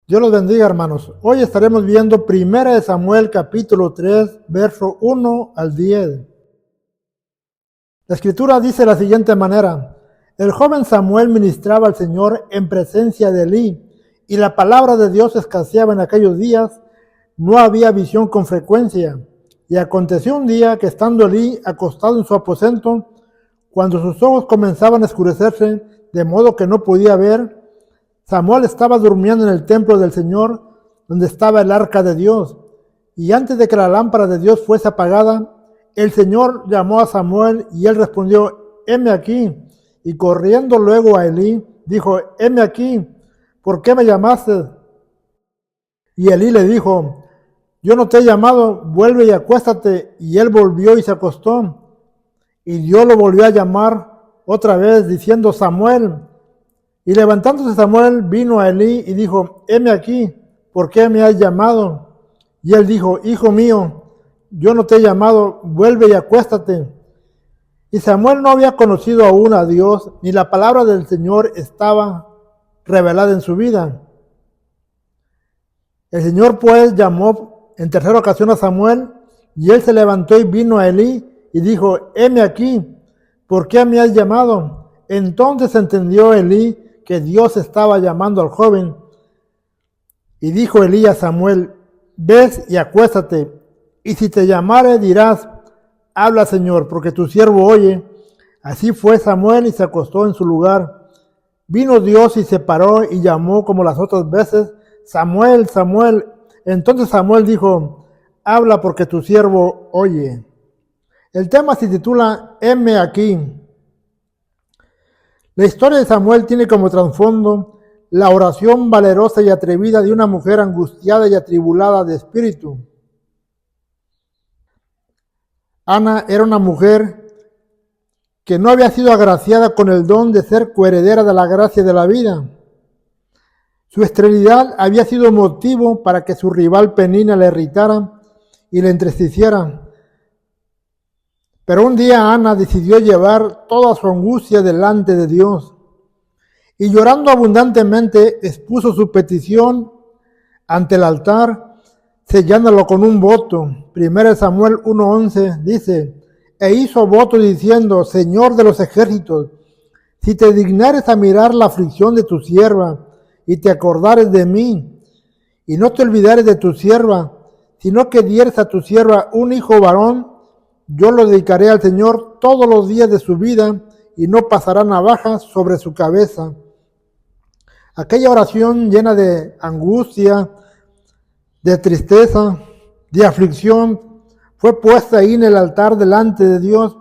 Dios los bendiga, hermanos. Hoy estaremos viendo 1 Samuel capítulo 3, verso 1 al 10. La escritura dice de la siguiente manera: el joven Samuel ministraba al Señor en presencia de Elí, y la palabra de Dios escaseaba en aquellos días, no había visión con frecuencia. Y aconteció un día que, estando Elí acostado en su aposento, cuando sus ojos comenzaban a oscurecerse, de modo que no podía ver, Samuel estaba durmiendo en el templo del Señor, donde estaba el arca de Dios. Y antes de que la lámpara de Dios fuese apagada, el Señor llamó a Samuel, y él respondió: heme aquí. Y corriendo luego a Elí, dijo: heme aquí, ¿por qué me llamaste? Y Elí le dijo: yo no te he llamado, vuelve y acuéstate. Y él volvió y se acostó. Y Dios lo volvió a llamar otra vez, diciendo: Samuel. Y levantándose Samuel, vino a Elí y dijo: heme aquí, ¿por qué me has llamado? Y él dijo: hijo mío, yo no te he llamado, vuelve y acuéstate. Y Samuel no había conocido aún a Dios, ni la palabra del Señor estaba revelada en su vida. El Señor pues llamó en tercera ocasión a Samuel, y él se levantó y vino a Elí y dijo: heme aquí, ¿por qué me has llamado? Entonces entendió Elí que Dios estaba llamando al joven. Y dijo Elí a Samuel: ves y acuéstate, y si te llamare dirás: habla, Señor, porque tu siervo oye. Así fue Samuel y se acostó en su lugar. Vino Dios y se paró y llamó como las otras veces: Samuel, Samuel. Entonces Samuel dijo: habla, porque tu siervo oye. El tema se titula heme aquí. La historia de Samuel tiene como trasfondo la oración valerosa y atrevida de una mujer angustiada y atribulada de espíritu. Ana era una mujer que no había sido agraciada con el don de ser coheredera de la gracia de la vida. Su esterilidad había sido motivo para que su rival Penina le irritara y le entristeciera. Pero un día Ana decidió llevar toda su angustia delante de Dios, y llorando abundantemente expuso su petición ante el altar, sellándolo con un voto. 1 Samuel 1:11 dice: e hizo voto diciendo: Señor de los ejércitos, si te dignares a mirar la aflicción de tu sierva, y te acordares de mí, y no te olvidares de tu sierva, sino que dieres a tu sierva un hijo varón, yo lo dedicaré al Señor todos los días de su vida, y no pasará navaja sobre su cabeza. Aquella oración llena de angustia, de tristeza, de aflicción, fue puesta ahí en el altar delante de Dios.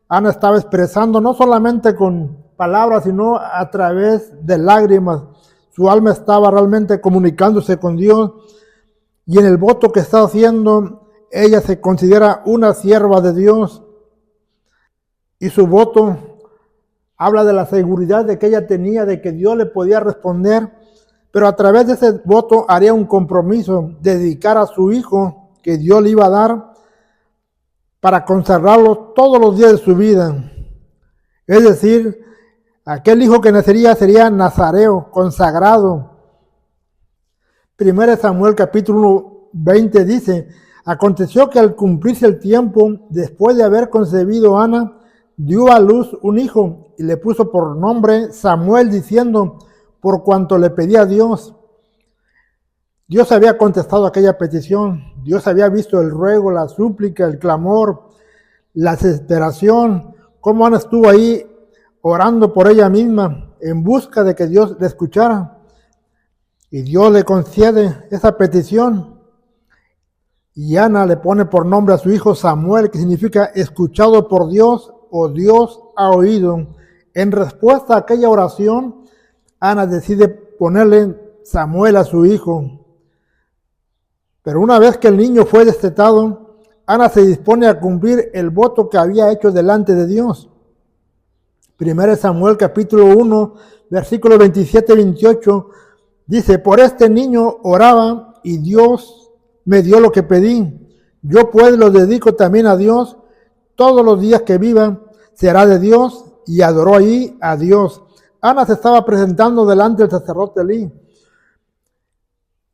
Ana estaba expresando no solamente con palabras, sino a través de lágrimas. Su alma estaba realmente comunicándose con Dios, y en el voto que está haciendo, ella se considera una sierva de Dios, y su voto habla de la seguridad de que ella tenía de que Dios le podía responder, pero a través de ese voto haría un compromiso de dedicar a su hijo que Dios le iba a dar para consagrarlo todos los días de su vida. Es decir, aquel hijo que nacería sería nazareo, consagrado. 1 Samuel capítulo 20 dice: aconteció que al cumplirse el tiempo, después de haber concebido Ana, dio a luz un hijo y le puso por nombre Samuel, diciendo: por cuanto le pedía a Dios. Dios había contestado aquella petición. Dios había visto el ruego, la súplica, el clamor, la desesperación, cómo Ana estuvo ahí orando por ella misma en busca de que Dios le escuchara. Y Dios le concede esa petición. Y Ana le pone por nombre a su hijo Samuel, que significa escuchado por Dios o Dios ha oído. En respuesta a aquella oración, Ana decide ponerle Samuel a su hijo. Pero una vez que el niño fue destetado, Ana se dispone a cumplir el voto que había hecho delante de Dios. 1 Samuel capítulo 1, versículos 27 y 28, dice: por este niño oraba y Dios me dio lo que pedí. Yo pues lo dedico también a Dios. Todos los días que viva será de Dios. Y adoró allí a Dios. Ana se estaba presentando delante del sacerdote Elí.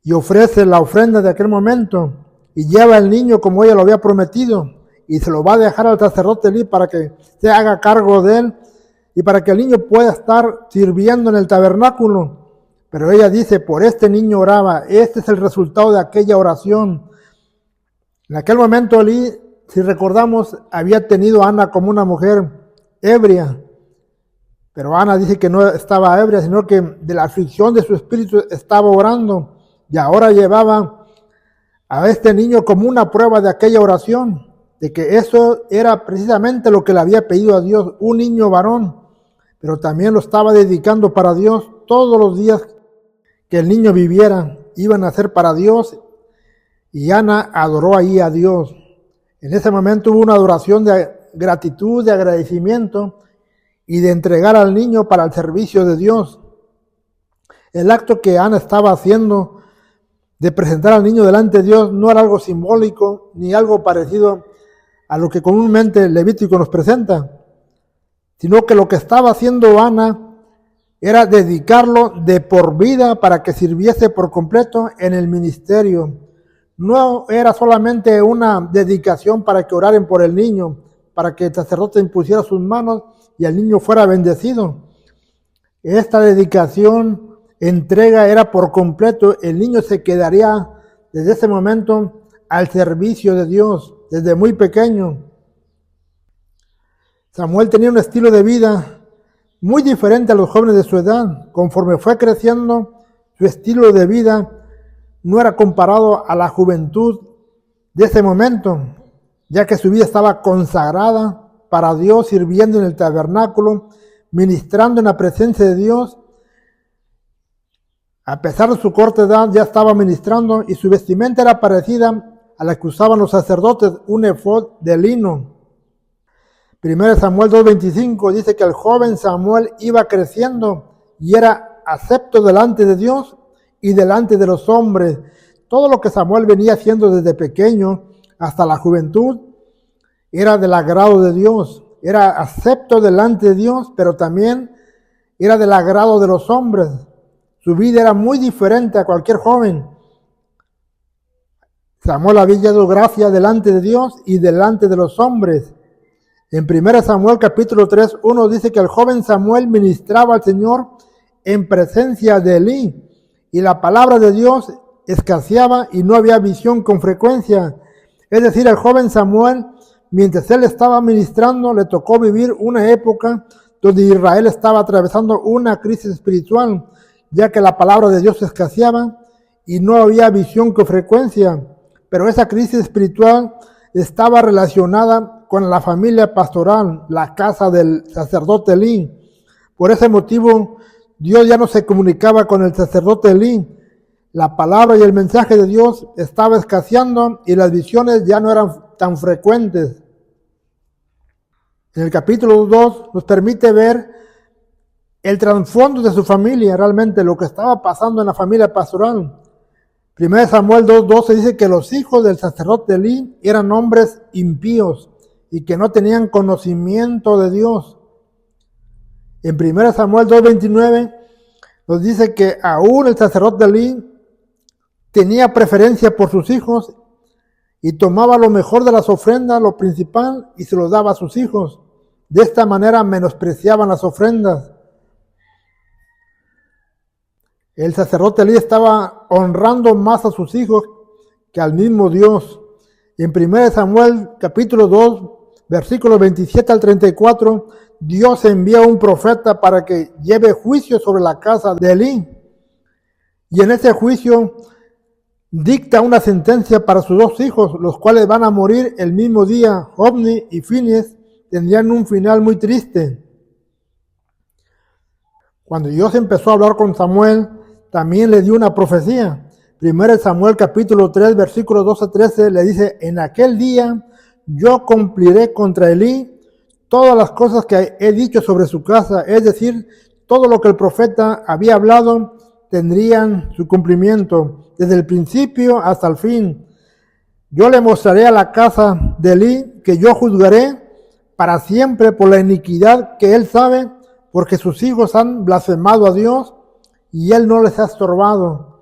y ofrece la ofrenda de aquel momento y lleva al niño como ella lo había prometido y se lo va a dejar al sacerdote Elí para que se haga cargo de él y para que el niño pueda estar sirviendo en el tabernáculo. Pero ella dice, por este niño oraba. Este es el resultado de aquella oración. En aquel momento Elí, si recordamos, había tenido a Ana como una mujer ebria. Pero Ana dice que no estaba ebria, sino que de la aflicción de su espíritu estaba orando. Y ahora llevaba a este niño como una prueba de aquella oración, de que eso era precisamente lo que le había pedido a Dios, un niño varón. Pero también lo estaba dedicando para Dios. Todos los días que el niño viviera iban a ser para Dios. Y Ana adoró ahí a Dios. En ese momento hubo una adoración de gratitud, de agradecimiento y de entregar al niño para el servicio de Dios. El acto que Ana estaba haciendo de presentar al niño delante de Dios no era algo simbólico ni algo parecido a lo que comúnmente el Levítico nos presenta, sino que lo que estaba haciendo Ana era dedicarlo de por vida para que sirviese por completo en el ministerio. No era solamente una dedicación para que oraran por el niño, para que el sacerdote impusiera sus manos y el niño fuera bendecido. Esta dedicación, entrega era por completo. El niño se quedaría desde ese momento al servicio de Dios, desde muy pequeño. Samuel tenía un estilo de vida muy diferente a los jóvenes de su edad. Conforme fue creciendo, su estilo de vida no era comparado a la juventud de ese momento, ya que su vida estaba consagrada para Dios, sirviendo en el tabernáculo, ministrando en la presencia de Dios. A pesar de su corta edad, ya estaba ministrando y su vestimenta era parecida a la que usaban los sacerdotes, un efod de lino. 1 Samuel 2:25 dice que el joven Samuel iba creciendo y era acepto delante de Dios y delante de los hombres. Todo lo que Samuel venía haciendo desde pequeño hasta la juventud era del agrado de Dios, era acepto delante de Dios, pero también era del agrado de los hombres. Su vida era muy diferente a cualquier joven. Samuel había dado gracia delante de Dios y delante de los hombres. En 1 Samuel capítulo 3:1 dice que el joven Samuel ministraba al Señor en presencia de Elí, y la palabra de Dios escaseaba y no había visión con frecuencia. Es decir, el joven Samuel, mientras él estaba ministrando, le tocó vivir una época donde Israel estaba atravesando una crisis espiritual, ya que la palabra de Dios escaseaba y no había visión con frecuencia. Pero esa crisis espiritual estaba relacionada con la familia pastoral, la casa del sacerdote Elí. Por ese motivo, Dios ya no se comunicaba con el sacerdote Elí. La palabra y el mensaje de Dios estaba escaseando y las visiones ya no eran tan frecuentes. En el capítulo 2 nos permite ver el trasfondo de su familia, realmente lo que estaba pasando en la familia pastoral. 1 Samuel 2:12 dice que los hijos del sacerdote Elí eran hombres impíos y que no tenían conocimiento de Dios. En 1 Samuel 2:29 nos dice que aún el sacerdote Elí tenía preferencia por sus hijos y tomaba lo mejor de las ofrendas, lo principal, y se lo daba a sus hijos. De esta manera menospreciaban las ofrendas. El sacerdote Elí estaba honrando más a sus hijos que al mismo Dios. En 1 Samuel capítulo 2, versículos 27 al 34, Dios envía a un profeta para que lleve juicio sobre la casa de Elí. Y en ese juicio dicta una sentencia para sus dos hijos, los cuales van a morir el mismo día. Hofni y Finees tendrían un final muy triste. Cuando Dios empezó a hablar con Samuel, también le dio una profecía. 1 Samuel capítulo 3, versículos 12 a 13, le dice: en aquel día yo cumpliré contra Elí todas las cosas que he dicho sobre su casa, es decir, todo lo que el profeta había hablado tendrían su cumplimiento, desde el principio hasta el fin. Yo le mostraré a la casa de Elí que yo juzgaré para siempre por la iniquidad que él sabe, porque sus hijos han blasfemado a Dios y él no les ha estorbado.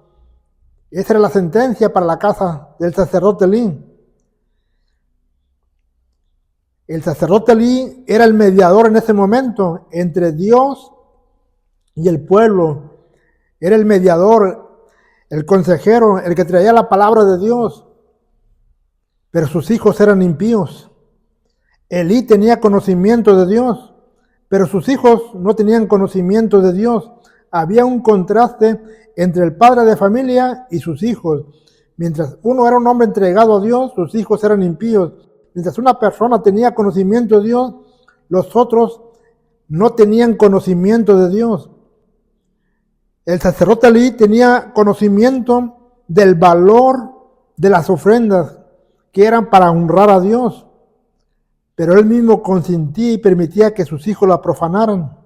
Esa era la sentencia para la casa del sacerdote Elí. El sacerdote Elí era el mediador en ese momento entre Dios y el pueblo. Era el mediador, el consejero, el que traía la palabra de Dios. Pero sus hijos eran impíos. Elí tenía conocimiento de Dios, pero sus hijos no tenían conocimiento de Dios. Había un contraste entre el padre de familia y sus hijos. Mientras uno era un hombre entregado a Dios, sus hijos eran impíos. Mientras una persona tenía conocimiento de Dios, los otros no tenían conocimiento de Dios. El sacerdote Elí tenía conocimiento del valor de las ofrendas que eran para honrar a Dios, pero él mismo consentía y permitía que sus hijos la profanaran.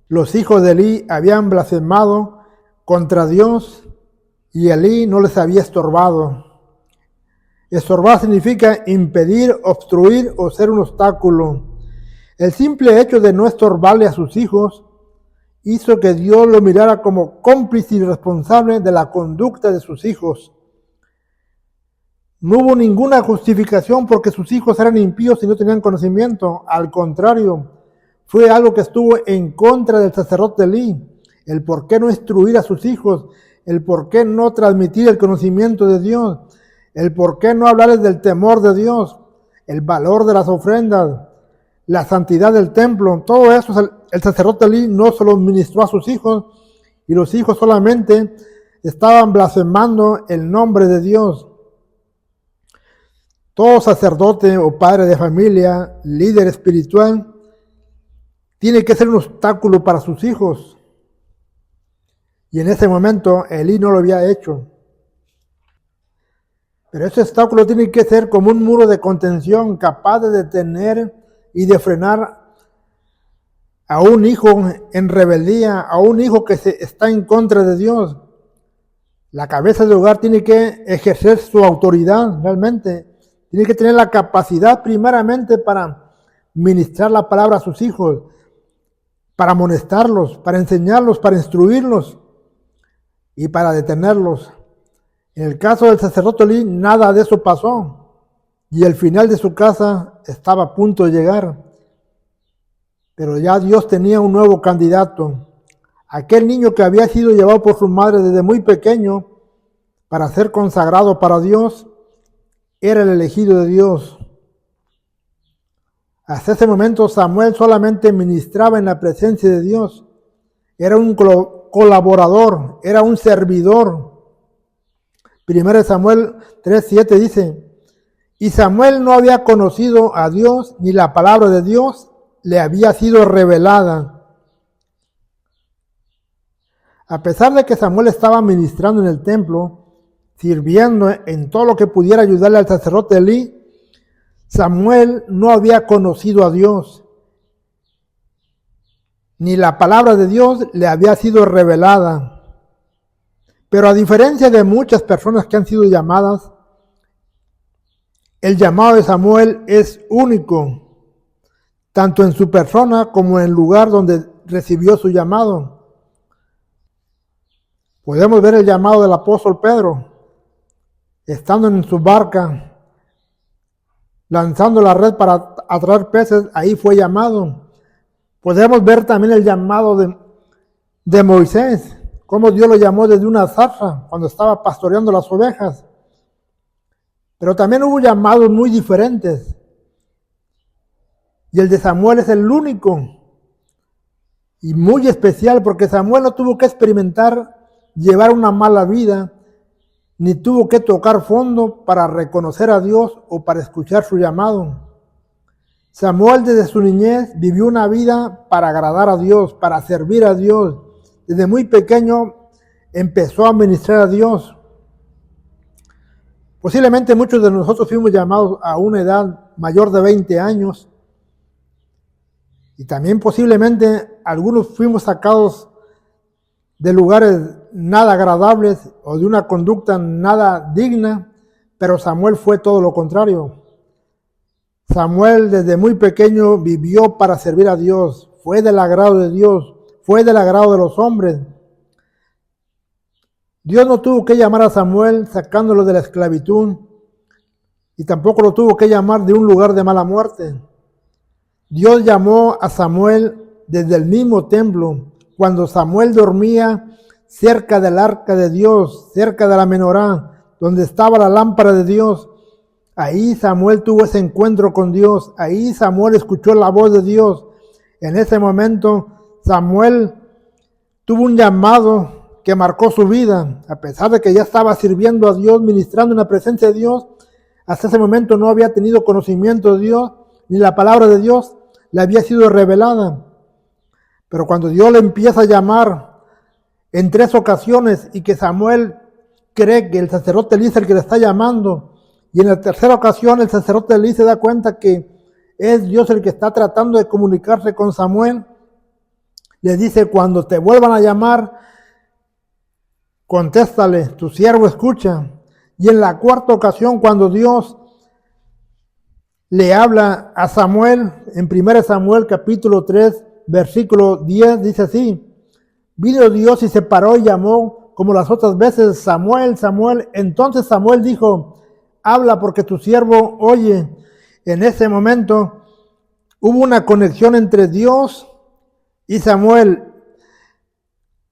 Los hijos de Elí habían blasfemado contra Dios y Elí no les había estorbado. Estorbar significa impedir, obstruir o ser un obstáculo. El simple hecho de no estorbarle a sus hijos hizo que Dios lo mirara como cómplice y responsable de la conducta de sus hijos. No hubo ninguna justificación porque sus hijos eran impíos y no tenían conocimiento. Al contrario, fue algo que estuvo en contra del sacerdote Elí. El por qué no instruir a sus hijos, el por qué no transmitir el conocimiento de Dios, el por qué no hablarles del temor de Dios, el valor de las ofrendas, la santidad del templo. Todo eso el sacerdote Elí no se lo ministró a sus hijos, y los hijos solamente estaban blasfemando el nombre de Dios. Todo sacerdote o padre de familia, líder espiritual, tiene que ser un obstáculo para sus hijos. Y en ese momento Elí no lo había hecho. Pero ese obstáculo tiene que ser como un muro de contención capaz de detener y de frenar a un hijo en rebeldía, a un hijo que está en contra de Dios. La cabeza del hogar tiene que ejercer su autoridad realmente. Tiene que tener la capacidad primeramente para ministrar la palabra a sus hijos, para amonestarlos, para enseñarlos, para instruirlos y para detenerlos. En el caso del sacerdote Elí, nada de eso pasó y el final de su casa estaba a punto de llegar. Pero ya Dios tenía un nuevo candidato. Aquel niño que había sido llevado por su madre desde muy pequeño para ser consagrado para Dios, era el elegido de Dios. Hasta ese momento Samuel solamente ministraba en la presencia de Dios. Era un colaborador, era un servidor. 1 Samuel 3:7 dice: y Samuel no había conocido a Dios, ni la palabra de Dios le había sido revelada. A pesar de que Samuel estaba ministrando en el templo, sirviendo en todo lo que pudiera ayudarle al sacerdote Elí, Samuel no había conocido a Dios, ni la palabra de Dios le había sido revelada. Pero a diferencia de muchas personas que han sido llamadas, el llamado de Samuel es único, tanto en su persona como en el lugar donde recibió su llamado. Podemos ver el llamado del apóstol Pedro, estando en su barca, lanzando la red para atraer peces, ahí fue llamado. Podemos ver también el llamado de Moisés, cómo Dios lo llamó desde una zarza cuando estaba pastoreando las ovejas. Pero también hubo llamados muy diferentes. Y el de Samuel es el único y muy especial, porque Samuel no tuvo que experimentar llevar una mala vida, ni tuvo que tocar fondo para reconocer a Dios o para escuchar su llamado. Samuel desde su niñez vivió una vida para agradar a Dios, para servir a Dios. Desde muy pequeño empezó a ministrar a Dios. Posiblemente muchos de nosotros fuimos llamados a una edad mayor de 20 años. Y también posiblemente algunos fuimos sacados de lugares nada agradables o de una conducta nada digna, pero Samuel fue todo lo contrario. Samuel desde muy pequeño vivió para servir a Dios, fue del agrado de Dios, fue del agrado de los hombres. Dios no tuvo que llamar a Samuel sacándolo de la esclavitud y tampoco lo tuvo que llamar de un lugar de mala muerte. Dios llamó a Samuel desde el mismo templo, cuando Samuel dormía cerca del arca de Dios, cerca de la menorá, donde estaba la lámpara de Dios. Ahí Samuel tuvo ese encuentro con Dios, ahí Samuel escuchó la voz de Dios. En ese momento Samuel tuvo un llamado que marcó su vida, a pesar de que ya estaba sirviendo a Dios, ministrando en la presencia de Dios. Hasta ese momento no había tenido conocimiento de Dios, ni la palabra de Dios le había sido revelada. Pero cuando Dios le empieza a llamar en 3 ocasiones y que Samuel cree que el sacerdote Elí es el que le está llamando, y en la tercera ocasión el sacerdote Elí se da cuenta que es Dios el que está tratando de comunicarse con Samuel, le dice: cuando te vuelvan a llamar, contéstale, tu siervo escucha. Y en la 4ª ocasión, cuando Dios le habla a Samuel, en 1 Samuel capítulo 3, versículo 10, dice así: vino Dios y se paró y llamó como las otras veces: Samuel, Samuel. Entonces Samuel dijo: habla, porque tu siervo oye. En ese momento hubo una conexión entre Dios y Samuel.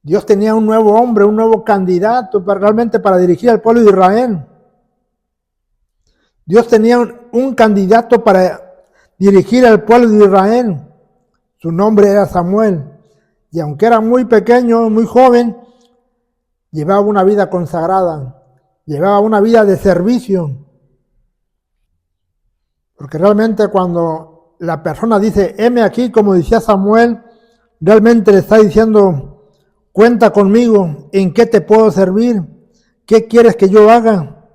Dios tenía un nuevo hombre, un nuevo candidato realmente para dirigir al pueblo de Israel. Dios tenía un candidato para dirigir al pueblo de Israel. Su nombre era Samuel. Y aunque era muy pequeño, muy joven, llevaba una vida consagrada, llevaba una vida de servicio. Porque realmente cuando la persona dice: heme aquí, como decía Samuel, realmente le está diciendo: cuenta conmigo, ¿en qué te puedo servir? ¿Qué quieres que yo haga?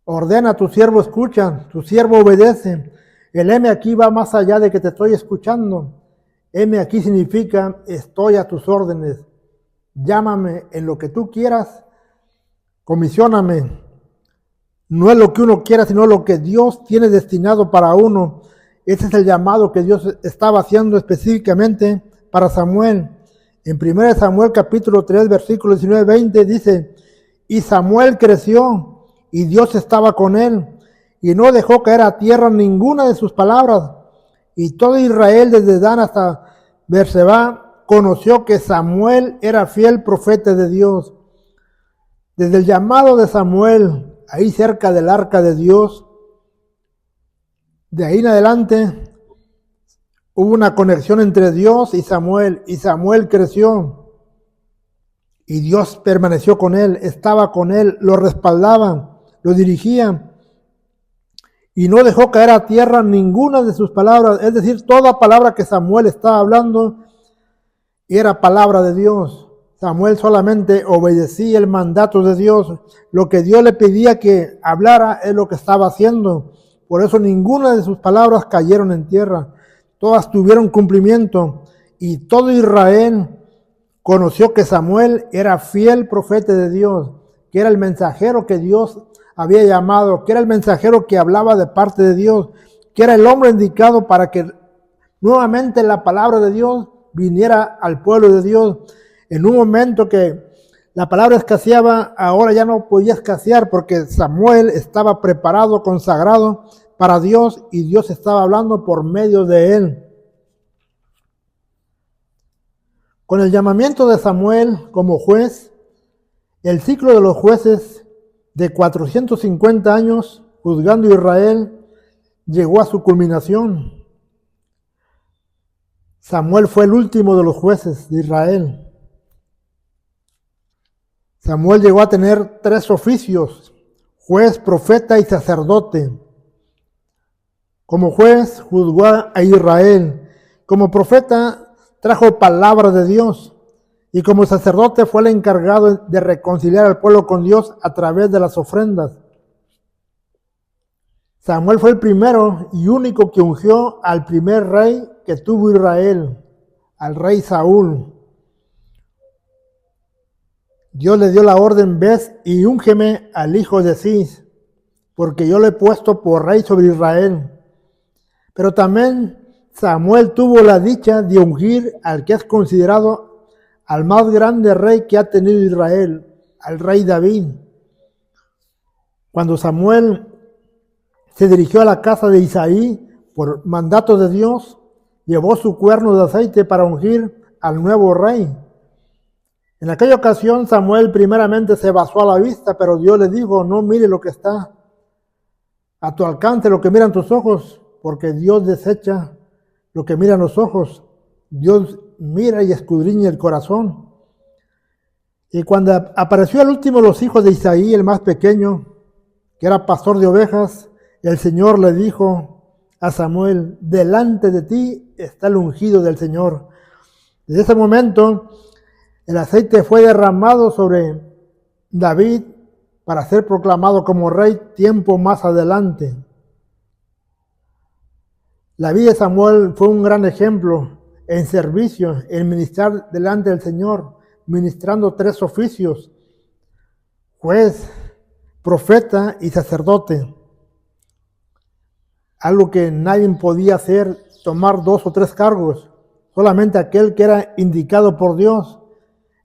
Ordena, tu siervo escucha, tu siervo obedece. El heme aquí va más allá de que te estoy escuchando. Heme aquí significa: estoy a tus órdenes. Llámame en lo que tú quieras, comisioname. No es lo que uno quiera, sino lo que Dios tiene destinado para uno. Ese es el llamado que Dios estaba haciendo específicamente para Samuel. En 1 Samuel capítulo 3, versículos 19-20 dice: y Samuel creció, y Dios estaba con él, y no dejó caer a tierra ninguna de sus palabras. Y todo Israel, desde Dan hasta Beerseba, conoció que Samuel era fiel profeta de Dios. Desde el llamado de Samuel, ahí cerca del arca de Dios, de ahí en adelante hubo una conexión entre Dios y Samuel creció, y Dios permaneció con él, estaba con él, lo respaldaba, lo dirigía, y no dejó caer a tierra ninguna de sus palabras. Es decir, toda palabra que Samuel estaba hablando era palabra de Dios. Samuel solamente obedecía el mandato de Dios. Lo que Dios le pedía que hablara es lo que estaba haciendo. Por eso ninguna de sus palabras cayeron en tierra. Todas tuvieron cumplimiento. Y todo Israel conoció que Samuel era fiel profeta de Dios, que era el mensajero que Dios había llamado, que era el mensajero que hablaba de parte de Dios, que era el hombre indicado para que nuevamente la palabra de Dios viniera al pueblo de Dios. En un momento que la palabra escaseaba, ahora ya no podía escasear, porque Samuel estaba preparado, consagrado para Dios, y Dios estaba hablando por medio de él. Con el llamamiento de Samuel como juez, el ciclo de los jueces de 450 años juzgando a Israel llegó a su culminación. Samuel fue el último de los jueces de Israel. Samuel llegó a tener 3 oficios: juez, profeta y sacerdote. Como juez juzgó a Israel. Como profeta trajo palabra de Dios. Y como sacerdote fue el encargado de reconciliar al pueblo con Dios a través de las ofrendas. Samuel fue el primero y único que ungió al primer rey que tuvo Israel, al rey Saúl. Dios le dio la orden: ves y úngeme al hijo de Cis, porque yo lo he puesto por rey sobre Israel. Pero también Samuel tuvo la dicha de ungir al que es considerado al más grande rey que ha tenido Israel, al rey David. Cuando Samuel se dirigió a la casa de Isaí por mandato de Dios, llevó su cuerno de aceite para ungir al nuevo rey. En aquella ocasión Samuel primeramente se basó a la vista, pero Dios le dijo, no mire lo que está a tu alcance, lo que miran tus ojos, porque Dios desecha lo que miran los ojos. Dios mira y escudriña el corazón. Y cuando apareció el último de los hijos de Isaí, el más pequeño, que era pastor de ovejas, el Señor le dijo a Samuel, delante de ti está el ungido del Señor. Desde ese momento, el aceite fue derramado sobre David para ser proclamado como rey tiempo más adelante. La vida de Samuel fue un gran ejemplo en servicio, en ministrar delante del Señor, ministrando 3 oficios: juez, profeta y sacerdote. Algo que nadie podía hacer, tomar 2 o 3 cargos, solamente aquel que era indicado por Dios.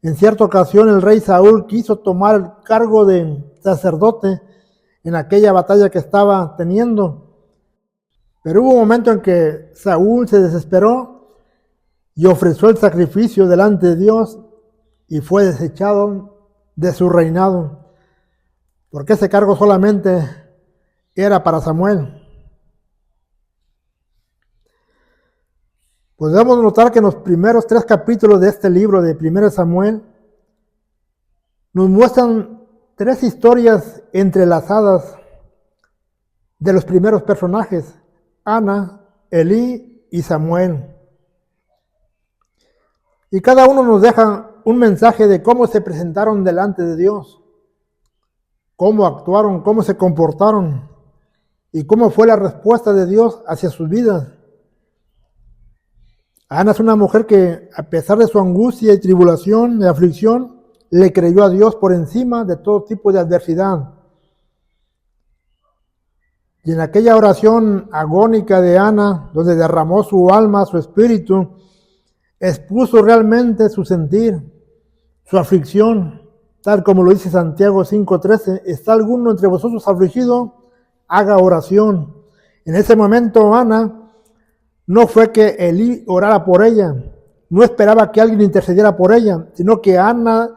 En cierta ocasión el rey Saúl quiso tomar el cargo de sacerdote en aquella batalla que estaba teniendo. Pero hubo un momento en que Saúl se desesperó y ofreció el sacrificio delante de Dios y fue desechado de su reinado, porque ese cargo solamente era para Samuel. Podemos notar que en los primeros 3 capítulos de este libro de 1 Samuel nos muestran 3 historias entrelazadas de los primeros personajes: Ana, Elí y Samuel. Y cada uno nos deja un mensaje de cómo se presentaron delante de Dios, cómo actuaron, cómo se comportaron y cómo fue la respuesta de Dios hacia sus vidas. Ana es una mujer que, a pesar de su angustia y tribulación y aflicción, le creyó a Dios por encima de todo tipo de adversidad. Y en aquella oración agónica de Ana, donde derramó su alma, su espíritu, expuso realmente su sentir, su aflicción, tal como lo dice Santiago 5:13, ¿está alguno entre vosotros afligido? Haga oración. En ese momento Ana no fue que Elí orara por ella, no esperaba que alguien intercediera por ella, sino que Ana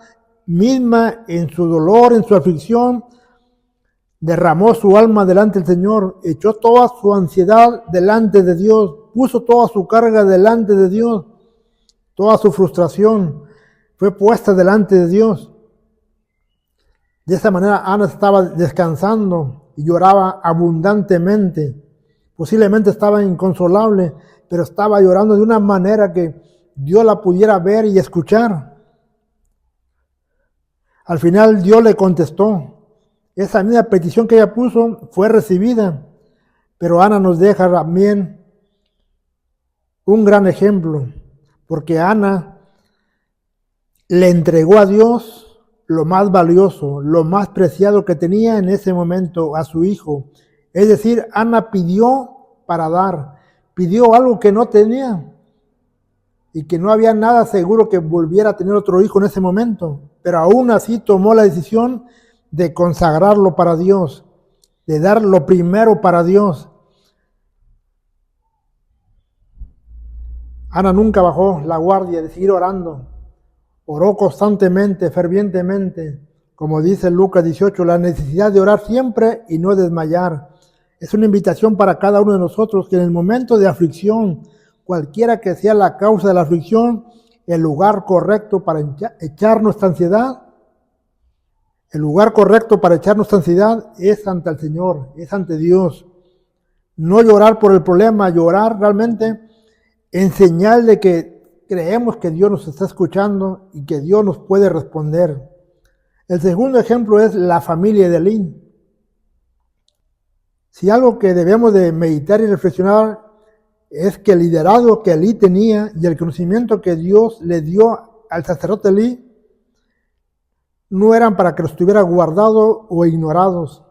misma, en su dolor, en su aflicción, derramó su alma delante del Señor, echó toda su ansiedad delante de Dios, puso toda su carga delante de Dios, toda su frustración fue puesta delante de Dios. De esa manera Ana estaba descansando y lloraba abundantemente. Posiblemente estaba inconsolable, pero estaba llorando de una manera que Dios la pudiera ver y escuchar. Al final Dios le contestó. Esa misma petición que ella puso fue recibida, pero Ana nos deja también un gran ejemplo, porque Ana le entregó a Dios lo más valioso, lo más preciado que tenía en ese momento, a su hijo. Es decir, Ana pidió para dar, pidió algo que no tenía y que no había nada seguro que volviera a tener otro hijo en ese momento, pero aún así tomó la decisión de consagrarlo para Dios, de dar lo primero para Dios. Ana nunca bajó la guardia de seguir orando, oró constantemente, fervientemente, como dice Lucas 18, la necesidad de orar siempre y no desmayar. Es una invitación para cada uno de nosotros que en el momento de aflicción, cualquiera que sea la causa de la aflicción, el lugar correcto para echar nuestra ansiedad, es ante el Señor, es ante Dios. No llorar por el problema, llorar realmente en señal de que creemos que Dios nos está escuchando y que Dios nos puede responder. El segundo ejemplo es la familia de Elí. Si algo que debemos de meditar y reflexionar es que el liderazgo que Elí tenía y el conocimiento que Dios le dio al sacerdote Elí no eran para que los tuviera guardados o ignorados.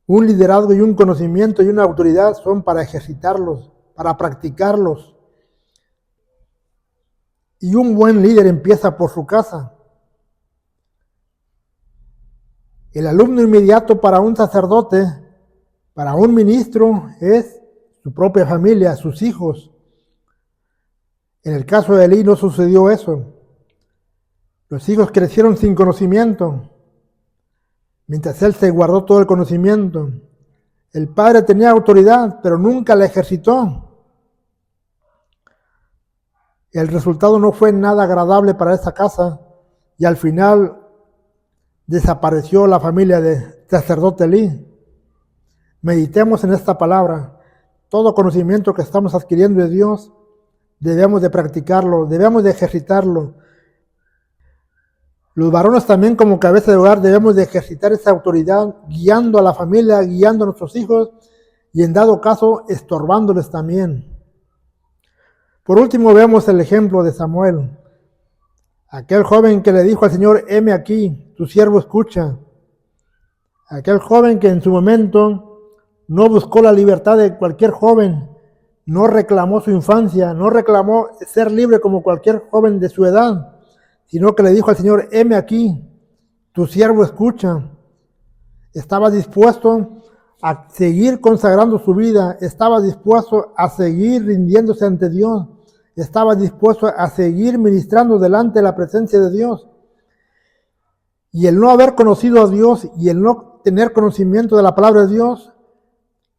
Un liderazgo y un conocimiento y una autoridad son para ejercitarlos, para practicarlos. Y un buen líder empieza por su casa. El alumno inmediato para un sacerdote, para un ministro, es su propia familia, sus hijos. En el caso de Elí no sucedió eso. Los hijos crecieron sin conocimiento, mientras él se guardó todo el conocimiento. El padre tenía autoridad, pero nunca la ejercitó. El resultado no fue nada agradable para esa casa y al final desapareció la familia de sacerdote Elí. Meditemos en esta palabra. Todo conocimiento que estamos adquiriendo de Dios, debemos de practicarlo, debemos de ejercitarlo. Los varones también como cabeza de hogar debemos de ejercitar esa autoridad, guiando a la familia, guiando a nuestros hijos y en dado caso estorbándoles también. Por último vemos el ejemplo de Samuel, aquel joven que le dijo al Señor, heme aquí, tu siervo escucha. Aquel joven que en su momento no buscó la libertad de cualquier joven, no reclamó su infancia, no reclamó ser libre como cualquier joven de su edad, sino que le dijo al Señor, heme aquí, tu siervo escucha. Estaba dispuesto a seguir consagrando su vida, estaba dispuesto a seguir rindiéndose ante Dios, estaba dispuesto a seguir ministrando delante de la presencia de Dios. Y el no haber conocido a Dios y el no tener conocimiento de la palabra de Dios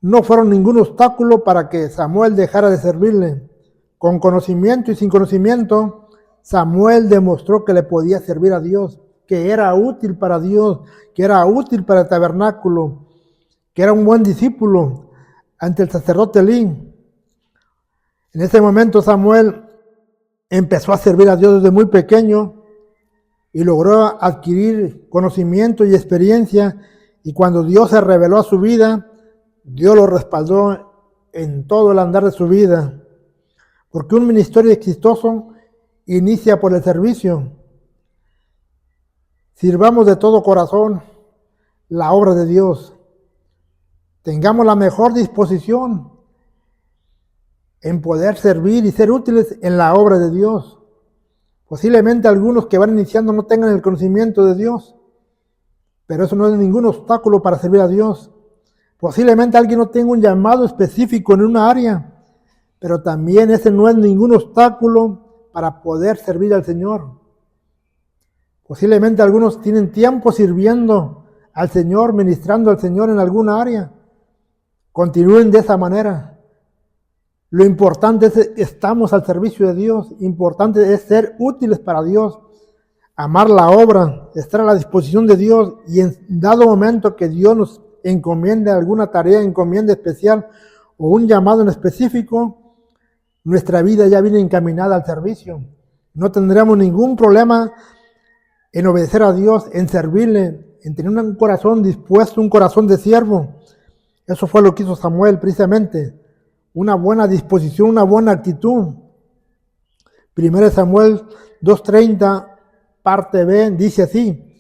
no fueron ningún obstáculo para que Samuel dejara de servirle. Con conocimiento y sin conocimiento, Samuel demostró que le podía servir a Dios, que era útil para Dios, que era útil para el tabernáculo, que era un buen discípulo ante el sacerdote Elí. En ese momento Samuel empezó a servir a Dios desde muy pequeño y logró adquirir conocimiento y experiencia, y cuando Dios se reveló a su vida, Dios lo respaldó en todo el andar de su vida, porque un ministerio exitoso inicia por el servicio. Sirvamos de todo corazón la obra de Dios. Tengamos la mejor disposición en poder servir y ser útiles en la obra de Dios. Posiblemente algunos que van iniciando no tengan el conocimiento de Dios, pero eso no es ningún obstáculo para servir a Dios. Posiblemente alguien no tenga un llamado específico en una área, pero también ese no es ningún obstáculo para poder servir al Señor. Posiblemente algunos tienen tiempo sirviendo al Señor, ministrando al Señor en alguna área. Continúen de esa manera. Lo importante es que estamos al servicio de Dios, importante es ser útiles para Dios, amar la obra, estar a la disposición de Dios y en dado momento que Dios nos encomiende alguna tarea, encomienda especial o un llamado en específico, nuestra vida ya viene encaminada al servicio. No tendremos ningún problema en obedecer a Dios, en servirle, en tener un corazón dispuesto, un corazón de siervo. Eso fue lo que hizo Samuel precisamente. Una buena disposición, una buena actitud. 1 Samuel 2:30, parte B, dice así.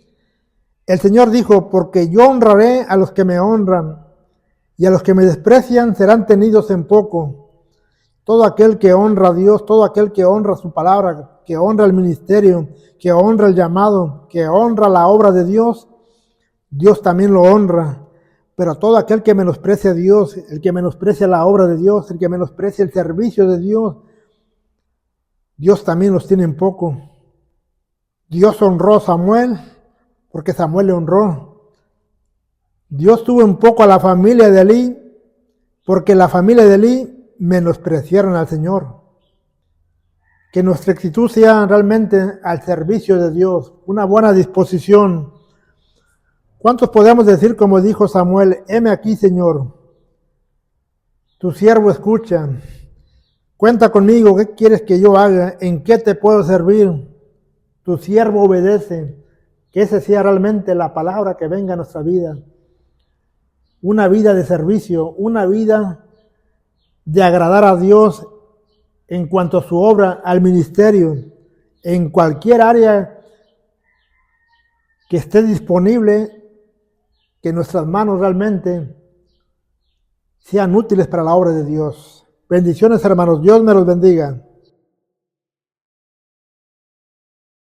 El Señor dijo, porque yo honraré a los que me honran, y a los que me desprecian serán tenidos en poco. Todo aquel que honra a Dios, todo aquel que honra su palabra, que honra el ministerio, que honra el llamado, que honra la obra de Dios, Dios también lo honra. Pero todo aquel que menosprecia a Dios, el que menosprecia la obra de Dios, el que menosprecia el servicio de Dios, Dios también los tiene en poco. Dios honró a Samuel porque Samuel le honró. Dios tuvo en poco a la familia de Elí porque la familia de Elí menospreciaron al Señor. Que nuestra actitud sea realmente al servicio de Dios, una buena disposición. ¿Cuántos podemos decir como dijo Samuel, heme aquí, Señor, tu siervo escucha, cuenta conmigo, ¿qué quieres que yo haga? ¿En qué te puedo servir? Tu siervo obedece, que esa sea realmente la palabra que venga a nuestra vida. Una vida de servicio, una vida de agradar a Dios en cuanto a su obra, al ministerio, en cualquier área que esté disponible, que nuestras manos realmente sean útiles para la obra de Dios. Bendiciones, hermanos. Dios me los bendiga.